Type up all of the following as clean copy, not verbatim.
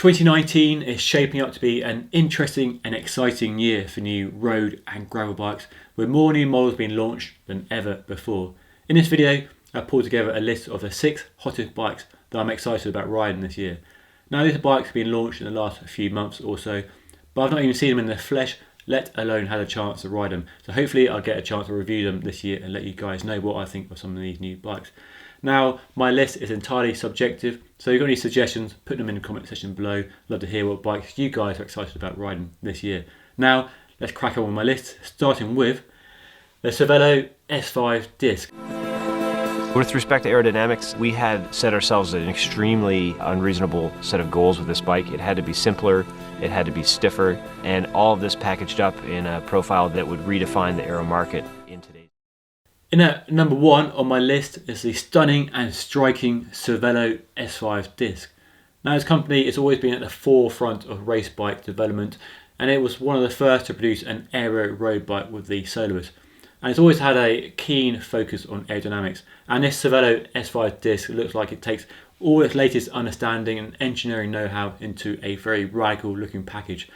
2019 is shaping up to be an interesting and exciting year for new road and gravel bikes, with more new models being launched than ever before. In this video, I pulled together a list of the 6 hottest bikes that I'm excited about riding this year. Now, these bikes have been launched in the last few months or so, but I've not even seen them in the flesh, let alone had a chance to ride them. So hopefully I'll get a chance to review them this year and let you guys know what I think of some of these new bikes. Now, my list is entirely subjective, so if you've got any suggestions, put them in the comment section below. Love to hear what bikes you guys are excited about riding this year. Now, let's crack on with my list, starting with the Cervelo S5 disc. With respect to aerodynamics, we had set ourselves an extremely unreasonable set of goals with this bike. It had to be simpler, it had to be stiffer, and all of this packaged up in a profile that would redefine the aero market in today's. In at number 1 on my list is the stunning and striking Cervelo S5 disc. Now, this company has always been at the forefront of race bike development, and it was one of the first to produce an aero road bike with the Soloist. And it's always had a keen focus on aerodynamics, and this Cervelo S5 disc looks like it takes all its latest understanding and engineering know-how into a very radical looking package.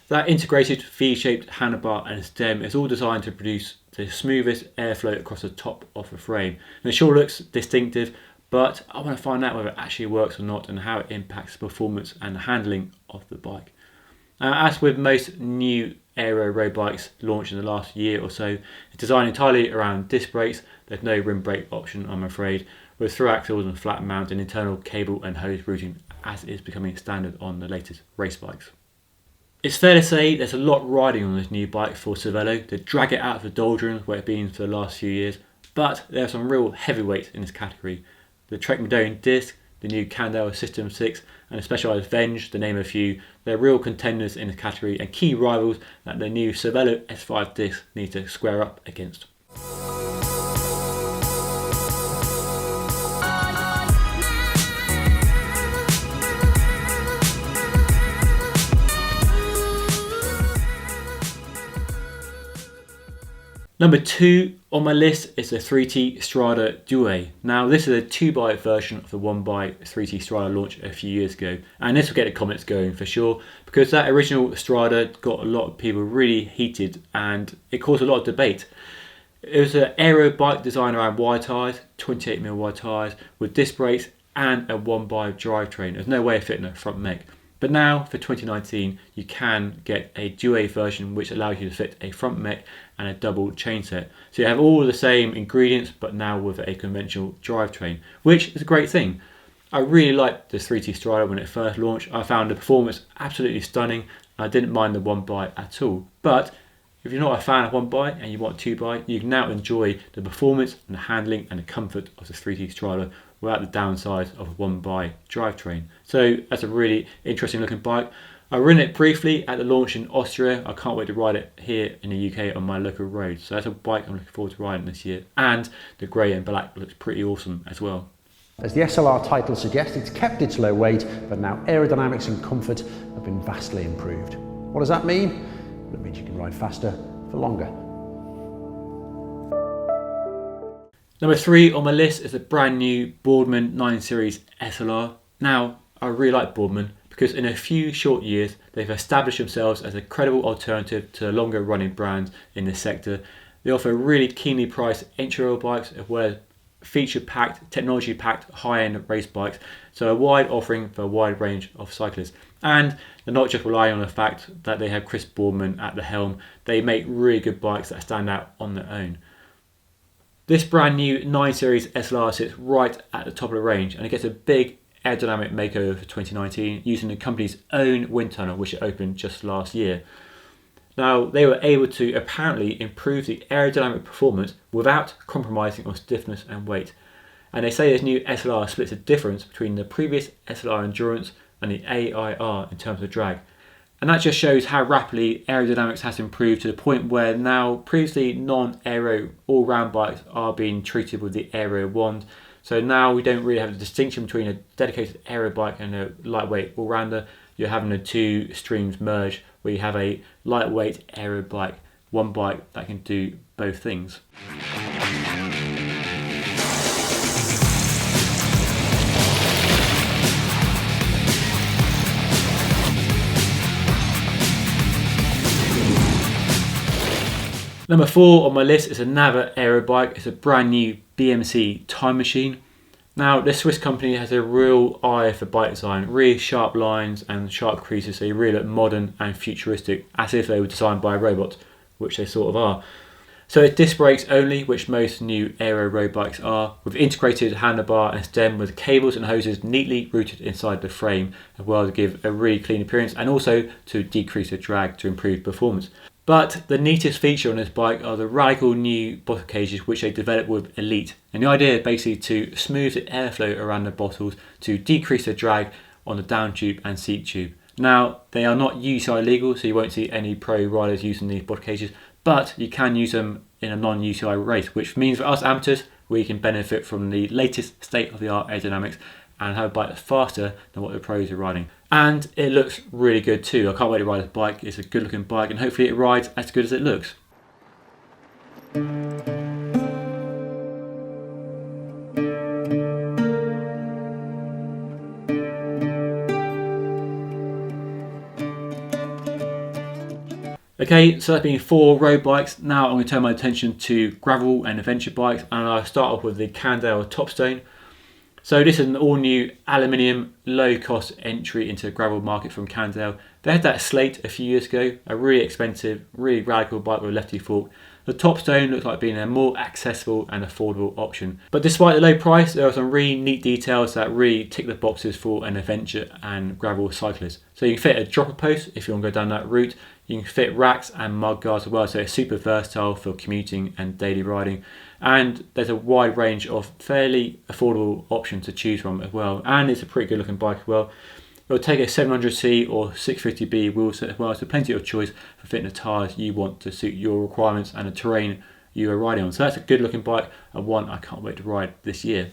That integrated V-shaped handlebar and stem is all designed to produce the smoothest airflow across the top of the frame. And it sure looks distinctive, but I want to find out whether it actually works or not and how it impacts the performance and handling of the bike. As with most new aero road bikes launched in the last year or so, it's designed entirely around disc brakes. There's no rim brake option, I'm afraid, with through axles and flat mount and internal cable and hose routing, as is becoming standard on the latest race bikes. It's fair to say there's a lot riding on this new bike for Cervelo to drag it out of the doldrums where it's been for the last few years, but there are some real heavyweights in this category. The Trek Medone disc, the new Cannondale System 6 and the Specialized Venge, to name a few, they're real contenders in this category and key rivals that the new Cervelo S5 disc needs to square up against. Number 2 on my list is the 3T Strada Due. Now, this is a 2x version of the 1x3T Strada launched a few years ago, and this will get the comments going for sure, because that original Strada got a lot of people really heated and it caused a lot of debate. It was an aero bike designed around wide tyres, 28mm wide tyres, with disc brakes and a 1x drivetrain. There's no way of fitting a front mech. But now, for 2019, you can get a Due version which allows you to fit a front mech and a double chain set. So you have all the same ingredients, but now with a conventional drivetrain, which is a great thing. I really liked the 3T Strada when it first launched. I found the performance absolutely stunning. I didn't mind the 1x at all. But if you're not a fan of 1x and you want 2x, you can now enjoy the performance and the handling and the comfort of the 3T Strada without the downsides of a 1x drivetrain. So that's a really interesting looking bike. I ridden it briefly at the launch in Austria. I can't wait to ride it here in the UK on my local roads. So that's a bike I'm looking forward to riding this year. And the grey and black looks pretty awesome as well. As the SLR title suggests, it's kept its low weight, but now aerodynamics and comfort have been vastly improved. What does that mean? Well, it means you can ride faster for longer. Number 3 on my list is the brand new Boardman 9 Series SLR. Now, I really like Boardman because in a few short years, they've established themselves as a credible alternative to longer running brands in this sector. They offer really keenly priced entry-level bikes as well as feature-packed, technology-packed high-end race bikes. So a wide offering for a wide range of cyclists. And they're not just relying on the fact that they have Chris Boardman at the helm. They make really good bikes that stand out on their own. This brand new 9 Series SLR sits right at the top of the range and it gets a big aerodynamic makeover for 2019 using the company's own wind tunnel, which it opened just last year. Now, they were able to apparently improve the aerodynamic performance without compromising on stiffness and weight. And they say this new SLR splits the difference between the previous SLR Endurance and the AIR in terms of drag. And that just shows how rapidly aerodynamics has improved to the point where now previously non-aero all-round bikes are being treated with the aero wand. So now we don't really have a distinction between a dedicated aero bike and a lightweight all-rounder. You're having the two streams merge where you have a lightweight aero bike, one bike that can do both things. Number 4 on my list is another aero bike. It's a brand new BMC Time Machine. Now, this Swiss company has a real eye for bike design, really sharp lines and sharp creases, so you really look modern and futuristic, as if they were designed by a robot, which they sort of are. So it's disc brakes only, which most new aero road bikes are, with integrated handlebar and stem with cables and hoses neatly routed inside the frame, as well to give a really clean appearance and also to decrease the drag to improve performance. But the neatest feature on this bike are the radical new bottle cages which they developed with Elite. And the idea is basically to smooth the airflow around the bottles to decrease the drag on the down tube and seat tube. Now, they are not UCI legal, so you won't see any pro riders using these bottle cages, but you can use them in a non-UCI race, which means for us amateurs, we can benefit from the latest state-of-the-art aerodynamics and have a bike that's faster than what the pros are riding. And it looks really good too. I can't wait to ride this bike. It's a good looking bike and hopefully it rides as good as it looks. Okay, so that's been 4 road bikes. Now I'm going to turn my attention to gravel and adventure bikes, and I'll start off with the Cannondale Topstone. So this is an all-new aluminium, low-cost entry into the gravel market from Cannondale. They had that Slate a few years ago, a really expensive, really radical bike with a lefty fork. The Topstone looks like being a more accessible and affordable option. But despite the low price, there are some really neat details that really tick the boxes for an adventure and gravel cyclist. So you can fit a dropper post if you want to go down that route. You can fit racks and mud guards as well, so it's super versatile for commuting and daily riding. And there's a wide range of fairly affordable options to choose from as well. And it's a pretty good looking bike as well. It'll take a 700C or 650B wheel set as well, so plenty of choice for fitting the tyres you want to suit your requirements and the terrain you are riding on. So that's a good looking bike and one I can't wait to ride this year.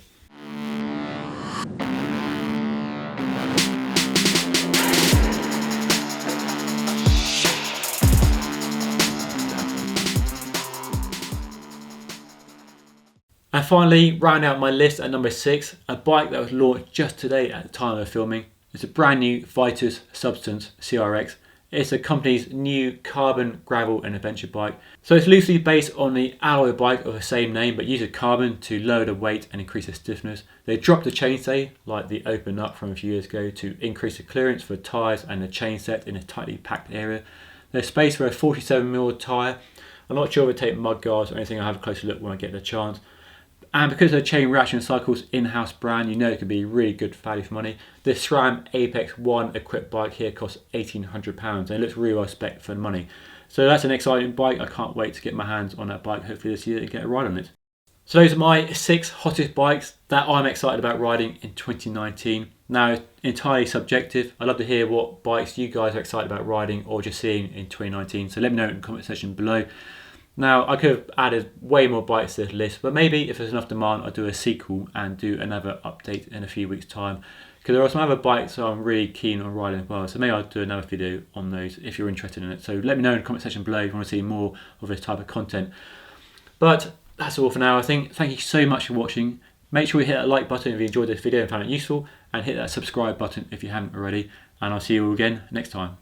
And finally, round out my list at number 6, a bike that was launched just today at the time of filming. It's a brand new Vitus Substance CRX. It's the company's new carbon gravel and adventure bike. So it's loosely based on the alloy bike of the same name, but uses carbon to lower the weight and increase the stiffness. They dropped the chainstay, like the Open Up from a few years ago, to increase the clearance for tyres and the chain set in a tightly packed area. There's space for a 47mm tyre. I'm not sure if they take mud guards or anything. I'll have a closer look when I get the chance. And because of the Chain Reaction Cycles in-house brand, you know it could be really good value for money. This SRAM Apex 1 equipped bike here costs £1,800 and it looks really well spec for the money. So that's an exciting bike. I can't wait to get my hands on that bike hopefully this year and get a ride on it. So those are my 6 hottest bikes that I'm excited about riding in 2019. Now, entirely subjective. I'd love to hear what bikes you guys are excited about riding or just seeing in 2019. So let me know in the comment section below. Now, I could have added way more bikes to this list, but maybe if there's enough demand, I'll do a sequel and do another update in a few weeks' time. Because there are some other bikes that I'm really keen on riding as well, so maybe I'll do another video on those if you're interested in it. So let me know in the comment section below if you want to see more of this type of content. But that's all for now, I think. Thank you so much for watching. Make sure you hit that like button if you enjoyed this video and found it useful, and hit that subscribe button if you haven't already. And I'll see you all again next time.